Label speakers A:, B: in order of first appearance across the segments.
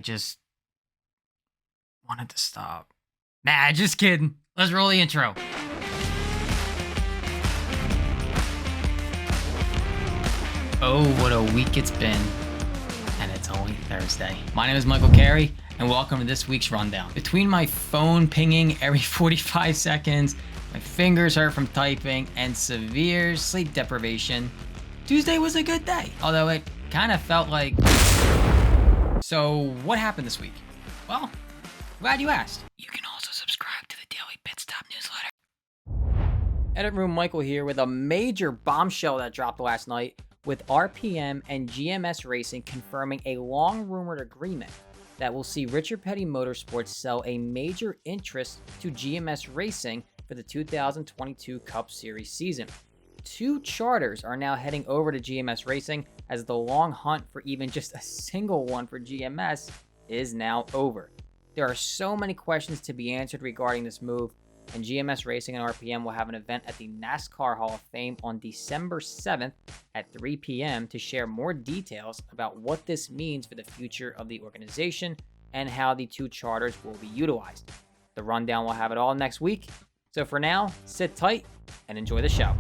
A: just wanted to stop. Nah, just kidding. Let's roll the intro. Oh, what a week it's been. And it's only Thursday. My name is Michael Carey, and welcome to this week's rundown. Between my phone pinging every 45 seconds, my fingers hurt from typing, and severe sleep deprivation, Tuesday was a good day. Although it kind of felt like... So, what happened this week? Well, glad you asked. You can also subscribe to the Daily Pit Stop newsletter. Edit Room Michael here with a major bombshell that dropped last night, with RPM and GMS Racing confirming a long-rumored agreement that will see Richard Petty Motorsports sell a major interest to GMS Racing for the 2022 Cup Series season. Two charters are now heading over to GMS Racing, as the long hunt for even just a single one for GMS is now over. There are so many questions to be answered regarding this move, and GMS Racing and RPM will have an event at the NASCAR Hall of Fame on December 7th at 3 p.m. to share more details about what this means for the future of the organization and how the two charters will be utilized. The rundown will have it all next week, so for now, sit tight and enjoy the show.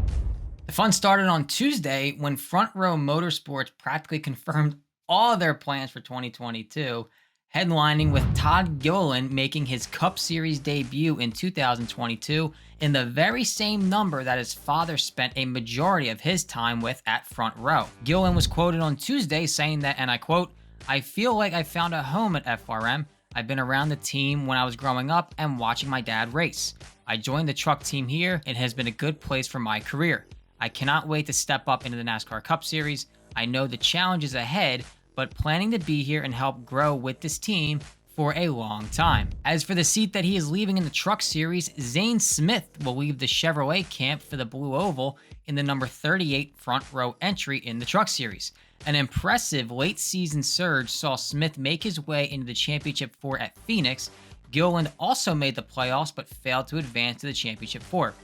A: The fun started on Tuesday when Front Row Motorsports practically confirmed all their plans for 2022, headlining with Todd Gilliland making his Cup Series debut in 2022 in the very same number that his father spent a majority of his time with at Front Row. Gilliland was quoted on Tuesday saying that, and I quote, "I feel like I found a home at FRM. I've been around the team when I was growing up and watching my dad race. I joined the truck team here. It has been a good place for my career. I cannot wait to step up into the NASCAR Cup Series. I know the challenge is ahead, but planning to be here and help grow with this team for a long time." As for the seat that he is leaving in the Truck Series, Zane Smith will leave the Chevrolet camp for the Blue Oval in the number 38 Front Row entry in the Truck Series. An impressive late-season surge saw Smith make his way into the Championship 4 at Phoenix. Gilliland also made the playoffs but failed to advance to the Championship 4.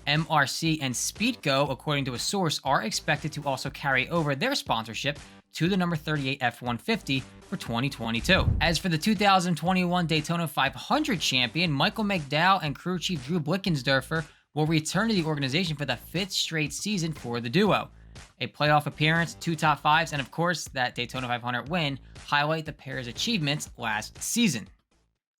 A: MRC and Speedco, according to a source, are expected to also carry over their sponsorship to the number 38 F-150 for 2022. As for the 2021 Daytona 500 champion, Michael McDowell and crew chief Drew Blickensderfer will return to the organization for the fifth straight season for the duo. A playoff appearance, two top fives, and of course that Daytona 500 win highlight the pair's achievements last season.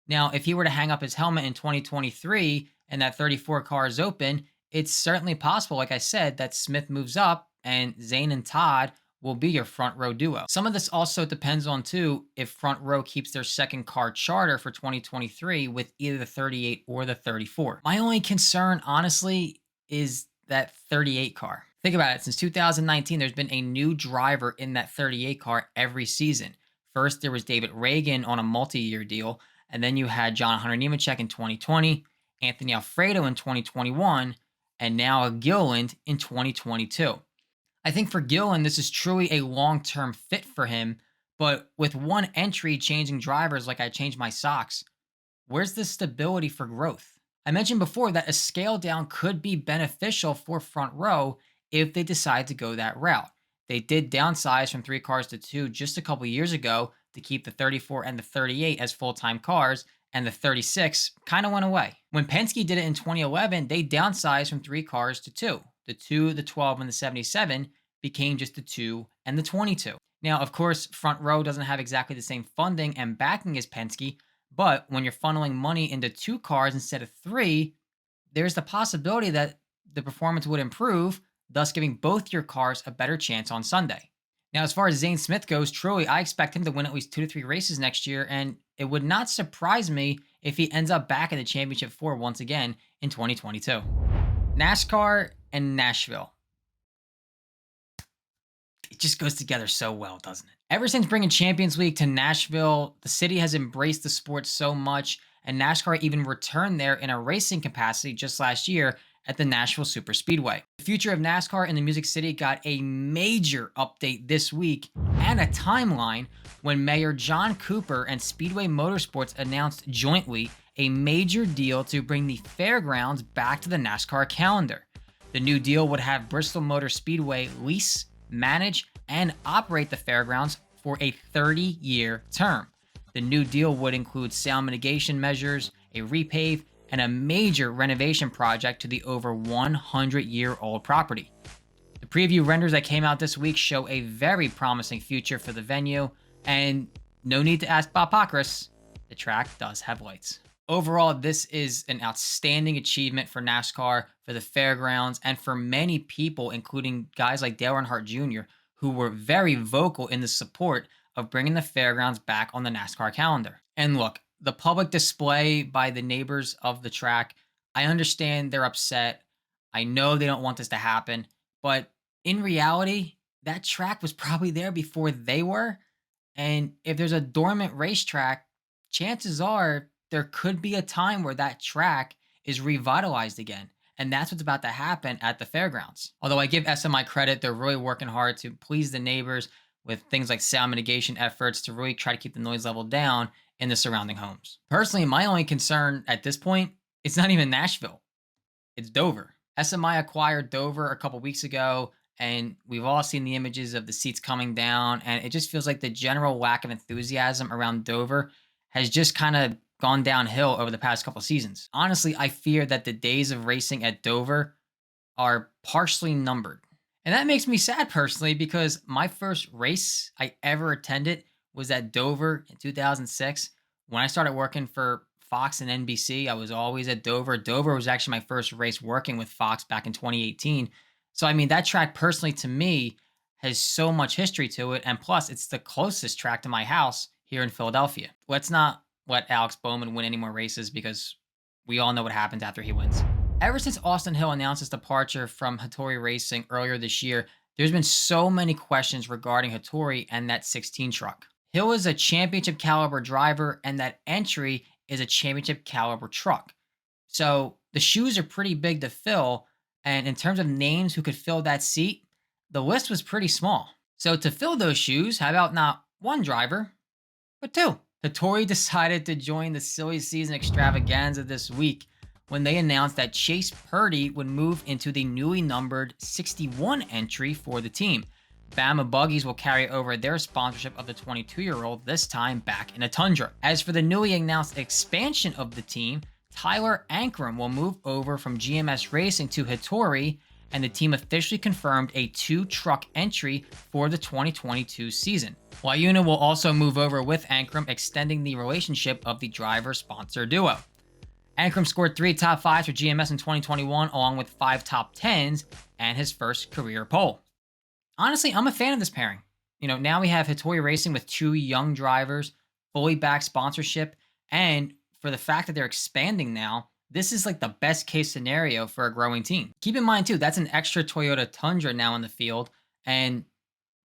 A: Now, if he were to hang up his helmet in 2023 and that 34 car is open, it's certainly possible, like I said, that Smith moves up and Zane and Todd will be your Front Row duo. Some of this also depends on, too, if Front Row keeps their second car charter for 2023 with either the 38 or the 34. My only concern, honestly, is that 38 car. Think about it. Since 2019, there's been a new driver in that 38 car every season. First, there was David Reagan on a multi-year deal, and then you had John Hunter Nemechek in 2020, Anthony Alfredo in 2021, and now Gilliland in 2022. I think for Gilliland, this is truly a long-term fit for him, but with one entry changing drivers like I changed my socks, where's the stability for growth? I mentioned before that a scale down could be beneficial for Front Row if they decide to go that route. They did downsize from 3 cars to 2 just a couple years ago to keep the 34 and the 38 as full-time cars, and the 36 kind of went away. When Penske did it in 2011, they downsized from 3 cars to 2. The 2, the 12, and the 77 became just the 2 and the 22. Now, of course, Front Row doesn't have exactly the same funding and backing as Penske, but when you're funneling money into 2 cars instead of 3, there's the possibility that the performance would improve, thus giving both your cars a better chance on Sunday. Now, as far as Zane Smith goes, truly, I expect him to win at least 2 to 3 races next year, and it would not surprise me if he ends up back in the Championship 4 once again in 2022. NASCAR and Nashville. It just goes together so well, doesn't it? Ever since bringing Champions League to Nashville, the city has embraced the sport so much, and NASCAR even returned there in a racing capacity just last year at the Nashville Superspeedway. The future of NASCAR in the Music City got a major update this week and a timeline when Mayor John Cooper and Speedway Motorsports announced jointly a major deal to bring the fairgrounds back to the NASCAR calendar. The new deal would have Bristol Motor Speedway lease, manage, and operate the fairgrounds for a 30-year term. The new deal would include sound mitigation measures, a repave, and a major renovation project to the over 100-year-old property. The preview renders that came out this week show a very promising future for the venue, and no need to ask Bob Pockrass, the track does have lights. Overall, this is an outstanding achievement for NASCAR, for the fairgrounds, and for many people, including guys like Dale Earnhardt Jr., who were very vocal in the support of bringing the fairgrounds back on the NASCAR calendar. And look, the public display by the neighbors of the track, I understand they're upset. I know they don't want this to happen, but in reality, that track was probably there before they were. And if there's a dormant racetrack, chances are there could be a time where that track is revitalized again. And that's what's about to happen at the fairgrounds. Although I give SMI credit, they're really working hard to please the neighbors with things like sound mitigation efforts to really try to keep the noise level down in the surrounding homes. Personally, my only concern at this point, it's not even Nashville, it's Dover. SMI acquired Dover a couple weeks ago, and we've all seen the images of the seats coming down, and it just feels like the general lack of enthusiasm around Dover has just kind of gone downhill over the past couple seasons. Honestly, I fear that the days of racing at Dover are partially numbered. And that makes me sad personally, because my first race I ever attended was at Dover in 2006. When I started working for Fox and NBC, I was always at Dover. Dover was actually my first race working with Fox back in 2018. So, I mean, that track personally to me has so much history to it. And plus, it's the closest track to my house here in Philadelphia. Let's not let Alex Bowman win any more races, because we all know what happens after he wins. Ever since Austin Hill announced his departure from Hattori Racing earlier this year, there's been so many questions regarding Hattori and that 16 truck. Hill is a championship caliber driver, and that entry is a championship caliber truck. So the shoes are pretty big to fill, and in terms of names who could fill that seat, the list was pretty small. So to fill those shoes, how about not one driver, but two? Hattori decided to join the silly season extravaganza this week when they announced that Chase Purdy would move into the newly numbered 61 entry for the team. Bama Buggies will carry over their sponsorship of the 22-year-old, this time back in a Tundra. As for the newly announced expansion of the team, Tyler Ankrum will move over from GMS Racing to Hattori, and the team officially confirmed a 2-truck entry for the 2022 season. Wayuna will also move over with Ankrum, extending the relationship of the driver-sponsor duo. Ankrum scored 3 top 5s for GMS in 2021, along with 5 top 10s and his first career pole. Honestly, I'm a fan of this pairing. Now we have Hattori Racing with 2 young drivers, fully backed sponsorship, and for the fact that they're expanding now, this is like the best case scenario for a growing team. Keep in mind too, that's an extra Toyota Tundra now in the field, and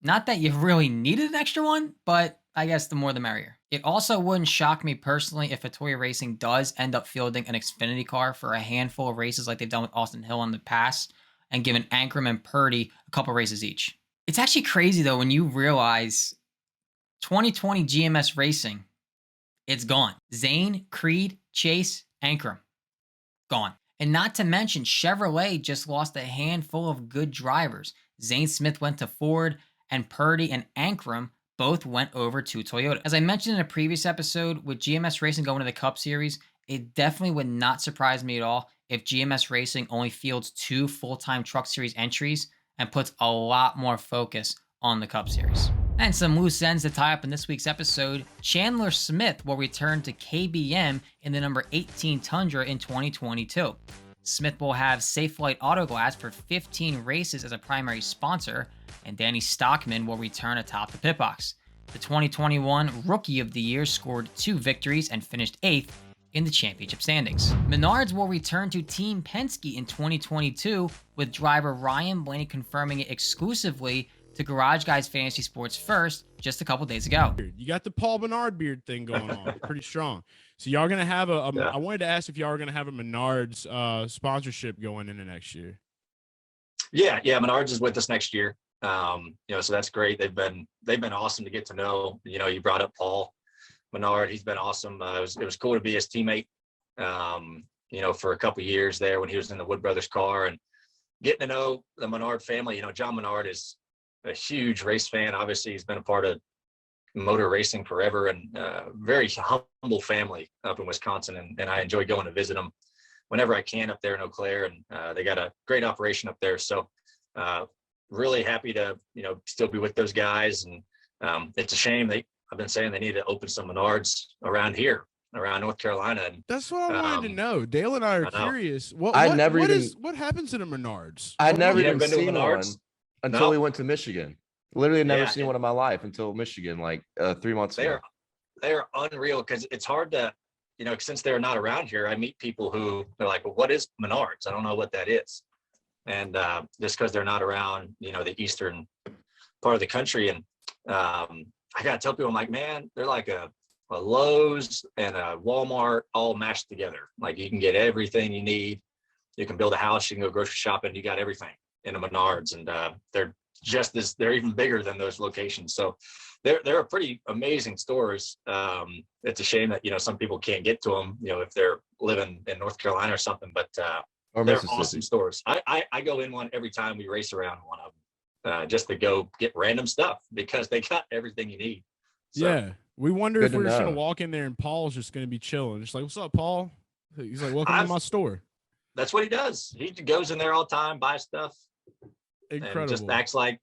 A: not that you really needed an extra one, but I guess the more the merrier. It also wouldn't shock me personally if Hattori Racing does end up fielding an Xfinity car for a handful of races like they've done with Austin Hill in the past, and given Ankrum and Purdy a couple races each. It's actually crazy though when you realize 2020 GMS Racing, it's gone. Zane, Creed, Chase, Ankrum, gone. And not to mention, Chevrolet just lost a handful of good drivers. Zane Smith went to Ford, and Purdy and Ankrum both went over to Toyota. As I mentioned in a previous episode, with GMS Racing going to the Cup Series, it definitely would not surprise me at all if GMS Racing only fields 2 full-time Truck Series entries and puts a lot more focus on the Cup Series. And some loose ends to tie up in this week's episode. Chandler Smith will return to KBM in the number 18 Tundra in 2022. Smith will have Safe Flight Auto Glass for 15 races as a primary sponsor, and Danny Stockman will return atop the pit box. The 2021 Rookie of the Year scored 2 victories and finished 8th in the championship standings. Menards will return to Team Penske in 2022, with driver Ryan Blaney confirming it exclusively to Garage Guys Fantasy Sports First just a couple days ago.
B: You got the Paul Menard beard thing going on. Pretty strong. So y'all going to have I wanted to ask if y'all are going to have a Menards sponsorship going into next year.
C: Yeah. Menards is with us next year. So that's great. They've been awesome to get to know. You brought up Paul Menard. He's been awesome. It was cool to be his teammate, for a couple of years there when he was in the Wood Brothers car, and getting to know the Menard family. John Menard is a huge race fan. Obviously, he's been a part of motor racing forever, and very humble family up in Wisconsin. And I enjoy going to visit them whenever I can up there in Eau Claire. And they got a great operation up there. So really happy to, still be with those guys. And it's a shame I've been saying they need to open some Menards around here, around North Carolina. And
B: that's what I wanted to know. Dale and I are curious. What happens to the Menards?
D: I'd never even seen one until
C: No.
D: we went to Michigan. Literally never seen one in my life until Michigan, like 3 months ago.
C: They're unreal, because it's hard to, since they're not around here, I meet people who they're like, well, what is Menards? I don't know what that is. And just because they're not around, the eastern part of the country. And I got to tell people, I'm like, man, they're like a Lowe's and a Walmart all mashed together. Like, you can get everything you need. You can build a house, you can go grocery shopping, you got everything in a Menards. And they're even bigger than those locations. So they're a pretty amazing stores. It's a shame that, some people can't get to them, if they're living in North Carolina or something, but
D: Or
C: they're
D: Mississippi.
C: awesome stores. I go in one every time we race around one of them. Just to go get random stuff, because they got everything you need. So,
B: yeah. We wonder
D: Good
B: if
D: to
B: we're just going
D: know.
B: to walk in there and Paul's just going to be chilling. Just like, what's up, Paul? He's like, welcome to my store.
C: That's what he does. He goes in there all the time, buys stuff,
B: Incredible.
C: and just acts like,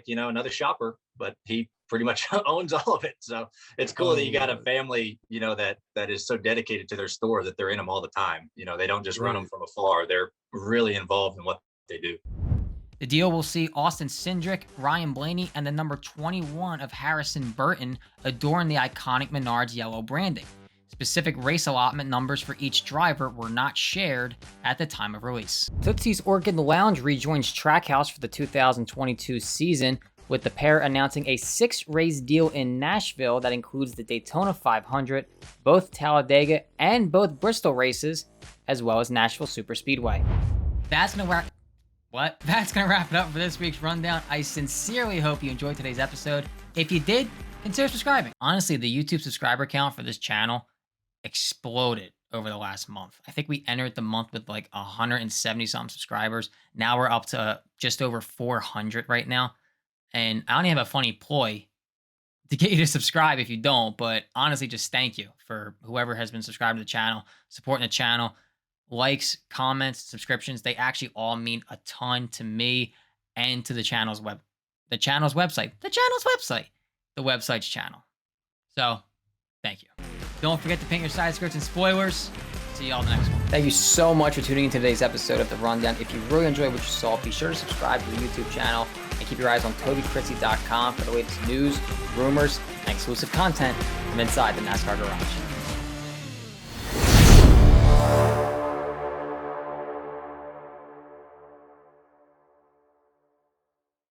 C: another shopper, but he pretty much owns all of it. So it's cool that you got a family, that is so dedicated to their store that they're in them all the time. They don't just run them from afar. They're really involved in what they do.
A: The deal will see Austin Cindric, Ryan Blaney, and the number 21 of Harrison Burton adorn the iconic Menards yellow branding. Specific race allotment numbers for each driver were not shared at the time of release. Tootsie's Orchid Lounge rejoins Trackhouse for the 2022 season, with the pair announcing a 6-race deal in Nashville that includes the Daytona 500, both Talladega and both Bristol races, as well as Nashville Superspeedway. That's gonna wrap it up for this week's rundown. I sincerely hope you enjoyed today's episode. If you did, consider subscribing. Honestly, the YouTube subscriber count for this channel exploded over the last month. I think we entered the month with like 170 something subscribers. Now we're up to just over 400 right now. And I only have a funny ploy to get you to subscribe if you don't, but honestly, just thank you for whoever has been subscribed to the channel, supporting the channel. Likes, comments, subscriptions, they actually all mean a ton to me and to the channel's website, the website's channel. So, thank you. Don't forget to paint your side skirts and spoilers. See y'all in the next one. Thank you so much for tuning in to today's episode of The Rundown. If you really enjoyed what you saw, be sure to subscribe to the YouTube channel and keep your eyes on TobyChristie.com for the latest news, rumors, and exclusive content from inside the NASCAR garage.